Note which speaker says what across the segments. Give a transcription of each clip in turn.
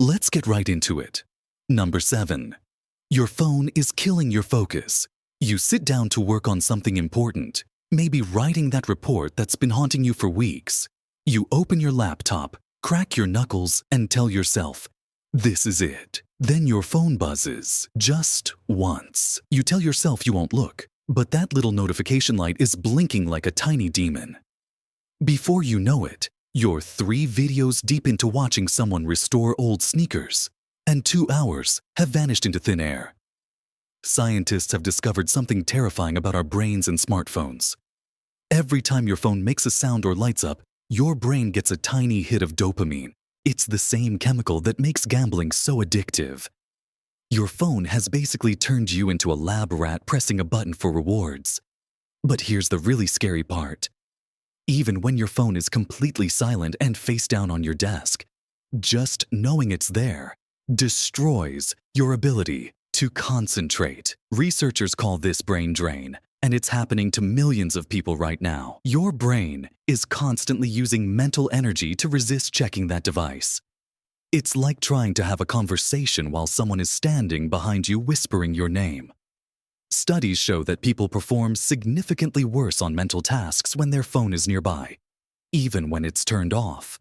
Speaker 1: Let's get right into it. Number 7. Your phone is killing your focus. You sit down to work on something important, maybe writing that report that's been haunting you for weeks. You open your laptop, crack your knuckles, and tell yourself, "This is it." Then your phone buzzes, just once. You tell yourself you won't look, but that little notification light is blinking like a tiny demon. Before you know it, you're 3 videos deep into watching someone restore old sneakers, and 2 hours have vanished into thin air. Scientists have discovered something terrifying about our brains and smartphones. Every time your phone makes a sound or lights up, your brain gets a tiny hit of dopamine. It's the same chemical that makes gambling so addictive. Your phone has basically turned you into a lab rat pressing a button for rewards. But here's the really scary part. Even when your phone is completely silent and face down on your desk, just knowing it's there destroys your ability to concentrate. Researchers call this brain drain, and it's happening to millions of people right now. Your brain is constantly using mental energy to resist checking that device. It's like trying to have a conversation while someone is standing behind you whispering your name. Studies show that people perform significantly worse on mental tasks when their phone is nearby, even when it's turned off.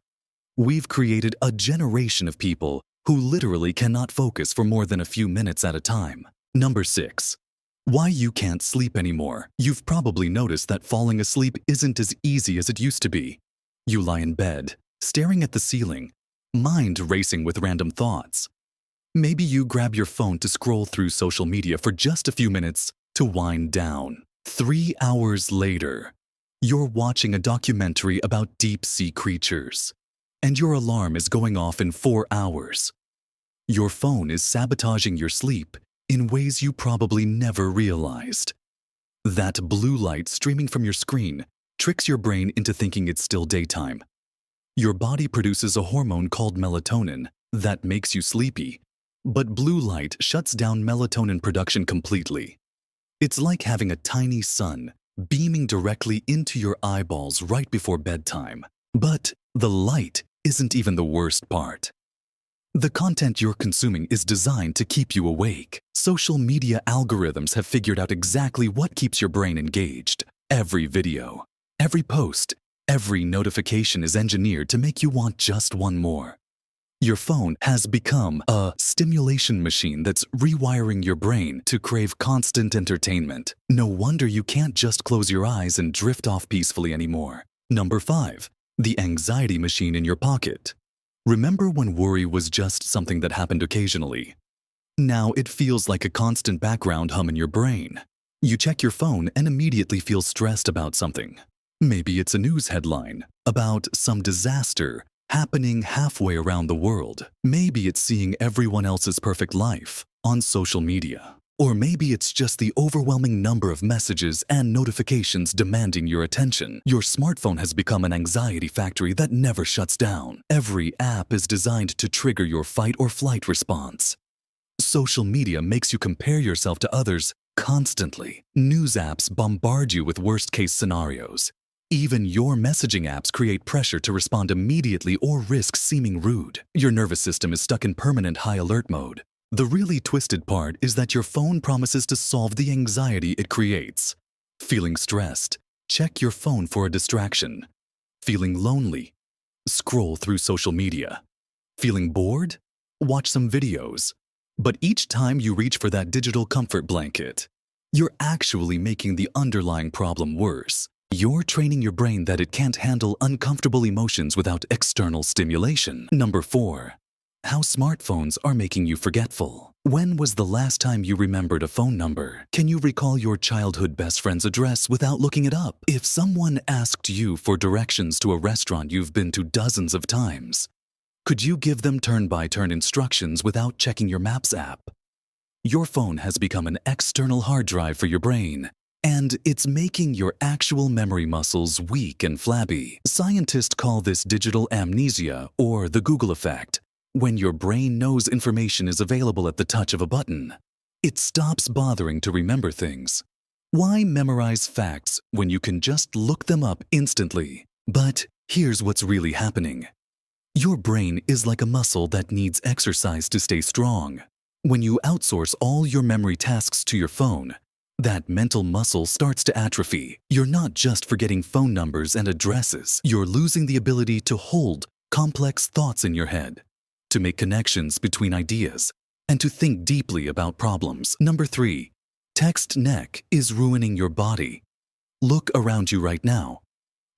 Speaker 1: We've created a generation of people who literally cannot focus for more than a few minutes at a time. Number 6. Why you can't sleep anymore. You've probably noticed that falling asleep isn't as easy as it used to be. You lie in bed, staring at the ceiling, mind racing with random thoughts. Maybe you grab your phone to scroll through social media for just a few minutes to wind down. 3 hours later, you're watching a documentary about deep-sea creatures, and your alarm is going off in 4 hours. Your phone is sabotaging your sleep in ways you probably never realized. That blue light streaming from your screen tricks your brain into thinking it's still daytime. Your body produces a hormone called melatonin that makes you sleepy, but blue light shuts down melatonin production completely. It's like having a tiny sun beaming directly into your eyeballs right before bedtime. But the light isn't even the worst part. The content you're consuming is designed to keep you awake. Social media algorithms have figured out exactly what keeps your brain engaged. Every video, every post, every notification is engineered to make you want just one more. Your phone has become a stimulation machine that's rewiring your brain to crave constant entertainment. No wonder you can't just close your eyes and drift off peacefully anymore. Number 5. The anxiety machine in your pocket. Remember when worry was just something that happened occasionally? Now it feels like a constant background hum in your brain. You check your phone and immediately feel stressed about something. Maybe it's a news headline about some disaster happening halfway around the world. Maybe it's seeing everyone else's perfect life on social media. Or maybe it's just the overwhelming number of messages and notifications demanding your attention. Your smartphone has become an anxiety factory that never shuts down. Every app is designed to trigger your fight or flight response. Social media makes you compare yourself to others constantly. News apps bombard you with worst-case scenarios. Even your messaging apps create pressure to respond immediately or risk seeming rude. Your nervous system is stuck in permanent high alert mode. The really twisted part is that your phone promises to solve the anxiety it creates. Feeling stressed? Check your phone for a distraction. Feeling lonely? Scroll through social media. Feeling bored? Watch some videos. But each time you reach for that digital comfort blanket, you're actually making the underlying problem worse. You're training your brain that it can't handle uncomfortable emotions without external stimulation. Number 4. How smartphones are making you forgetful. When was the last time you remembered a phone number? Can you recall your childhood best friend's address without looking it up? If someone asked you for directions to a restaurant you've been to dozens of times, could you give them turn-by-turn instructions without checking your Maps app? Your phone has become an external hard drive for your brain, and it's making your actual memory muscles weak and flabby. Scientists call this digital amnesia or the Google effect. When your brain knows information is available at the touch of a button, it stops bothering to remember things. Why memorize facts when you can just look them up instantly? But here's what's really happening. Your brain is like a muscle that needs exercise to stay strong. When you outsource all your memory tasks to your phone, that mental muscle starts to atrophy. You're not just forgetting phone numbers and addresses. You're losing the ability to hold complex thoughts in your head, to make connections between ideas, and to think deeply about problems. Number 3, text neck is ruining your body. Look around you right now.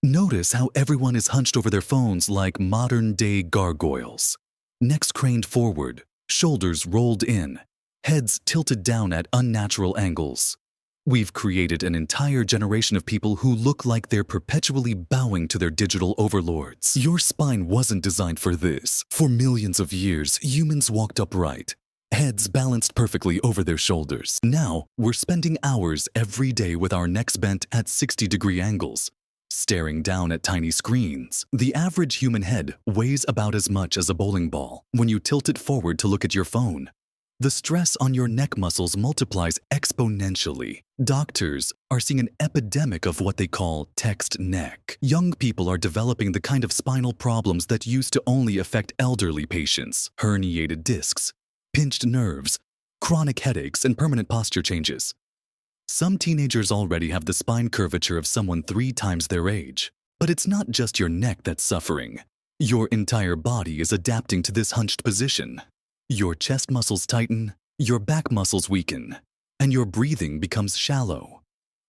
Speaker 1: Notice how everyone is hunched over their phones like modern-day gargoyles. Necks craned forward, shoulders rolled in, heads tilted down at unnatural angles. We've created an entire generation of people who look like they're perpetually bowing to their digital overlords. Your spine wasn't designed for this. For millions of years, humans walked upright, heads balanced perfectly over their shoulders. Now, we're spending hours every day with our necks bent at 60-degree angles, staring down at tiny screens. The average human head weighs about as much as a bowling ball when you tilt it forward to look at your phone. The stress on your neck muscles multiplies exponentially. Doctors are seeing an epidemic of what they call text neck. Young people are developing the kind of spinal problems that used to only affect elderly patients: herniated discs, pinched nerves, chronic headaches, and permanent posture changes. Some teenagers already have the spine curvature of someone 3 times their age. But it's not just your neck that's suffering. Your entire body is adapting to this hunched position. Your chest muscles tighten, your back muscles weaken, and your breathing becomes shallow.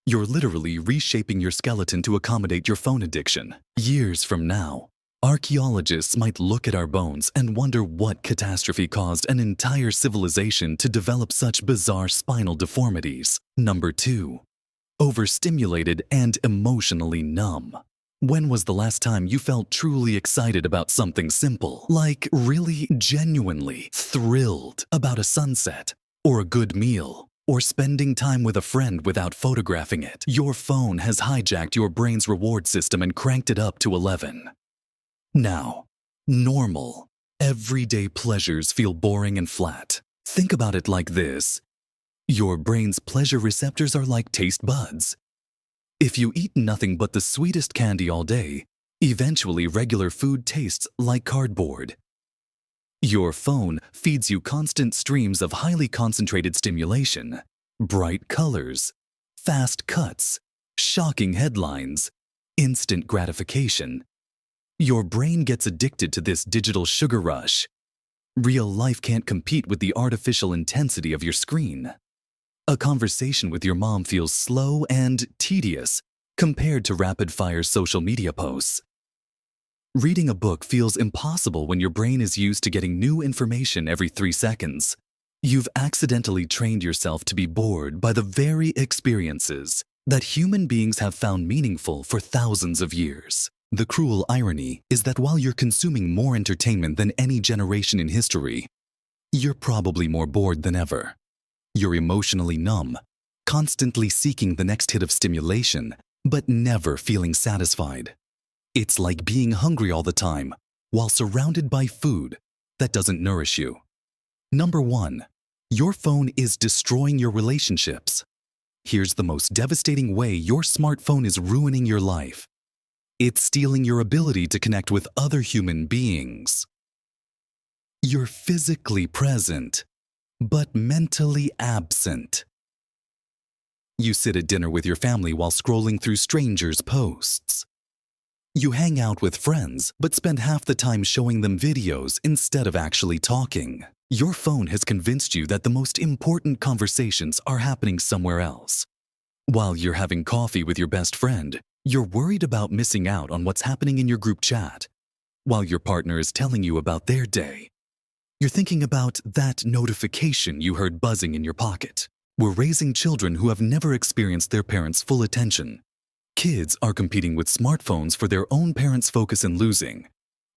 Speaker 1: You're literally reshaping your skeleton to accommodate your phone addiction. Years from now, archaeologists might look at our bones and wonder what catastrophe caused an entire civilization to develop such bizarre spinal deformities. Number 2, overstimulated and emotionally numb. When was the last time you felt truly excited about something simple? Like really genuinely thrilled about a sunset, or a good meal, or spending time with a friend without photographing it? Your phone has hijacked your brain's reward system and cranked it up to 11. Now, normal, everyday pleasures feel boring and flat. Think about it like this. Your brain's pleasure receptors are like taste buds. If you eat nothing but the sweetest candy all day, eventually regular food tastes like cardboard. Your phone feeds you constant streams of highly concentrated stimulation, bright colors, fast cuts, shocking headlines, instant gratification. Your brain gets addicted to this digital sugar rush. Real life can't compete with the artificial intensity of your screen. A conversation with your mom feels slow and tedious compared to rapid-fire social media posts. Reading a book feels impossible when your brain is used to getting new information every 3 seconds. You've accidentally trained yourself to be bored by the very experiences that human beings have found meaningful for thousands of years. The cruel irony is that while you're consuming more entertainment than any generation in history, you're probably more bored than ever. You're emotionally numb, constantly seeking the next hit of stimulation, but never feeling satisfied. It's like being hungry all the time, while surrounded by food that doesn't nourish you. Number 1, your phone is destroying your relationships. Here's the most devastating way your smartphone is ruining your life. It's stealing your ability to connect with other human beings. You're physically present, but mentally absent. You sit at dinner with your family while scrolling through strangers' posts. You hang out with friends, but spend half the time showing them videos instead of actually talking. Your phone has convinced you that the most important conversations are happening somewhere else. While you're having coffee with your best friend, you're worried about missing out on what's happening in your group chat. While your partner is telling you about their day, you're thinking about that notification you heard buzzing in your pocket. We're raising children who have never experienced their parents' full attention. Kids are competing with smartphones for their own parents' focus and losing.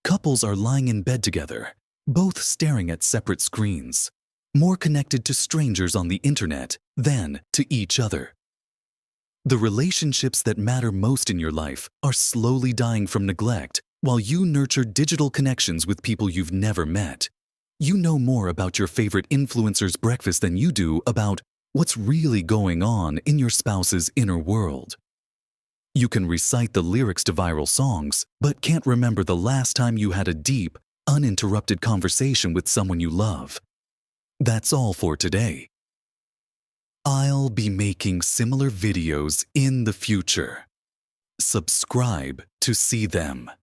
Speaker 1: Couples are lying in bed together, both staring at separate screens, more connected to strangers on the internet than to each other. The relationships that matter most in your life are slowly dying from neglect while you nurture digital connections with people you've never met. You know more about your favorite influencer's breakfast than you do about what's really going on in your spouse's inner world. You can recite the lyrics to viral songs, but can't remember the last time you had a deep, uninterrupted conversation with someone you love. That's all for today. I'll be making similar videos in the future. Subscribe to see them.